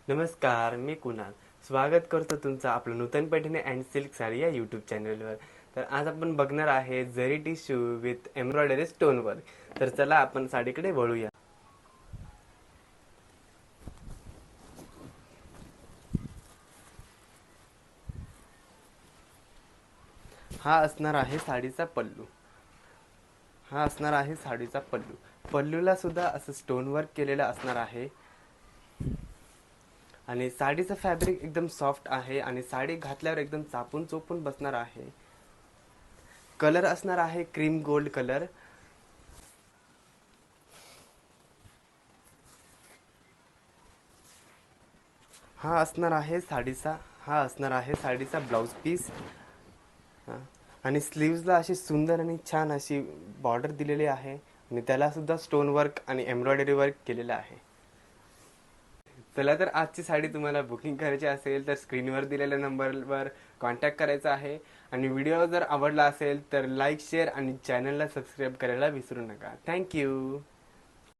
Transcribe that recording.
नमस्कार, मी कुणाल. स्वागत करतो तुमचं आपलं नूतन पैठणी अँड सिल्क साडी या यूट्यूब चॅनलवर. तर आज आपण बघणार आहे जरी tissue with embroidery stone work. तर चला आपण साडीकडे वळूया. हा असणार आहे साडीचा पल्लू. पल्लूला सुद्धा असं स्टोन वर्क केलेलं असणार आहे. आणि साडीचं फॅब्रिक एकदम सॉफ्ट आहे आणि साडी घातल्यावर एकदम चापून चोपून बसणार आहे. कलर असणार आहे क्रीम गोल्ड कलर. हा असणार आहे साडीचा ब्लाउज पीस. आणि स्लीव्जला अशी सुंदर आणि छान अशी बॉर्डर दिलेली आहे आणि त्याला सुद्धा स्टोन वर्क आणि एम्ब्रॉयडरी वर्क केलेलं आहे. चला तर आजची साडी तुम्हाला बुकिंग करायची असेल तर स्क्रीनवर दिलेल्या नंबरवर कॉन्टॅक्ट करायचा आहे. आणि व्हिडिओ जर आवडला असेल तर लाईक, शेअर आणि चॅनलला सबस्क्राईब करायला विसरू नका. थँक्यू.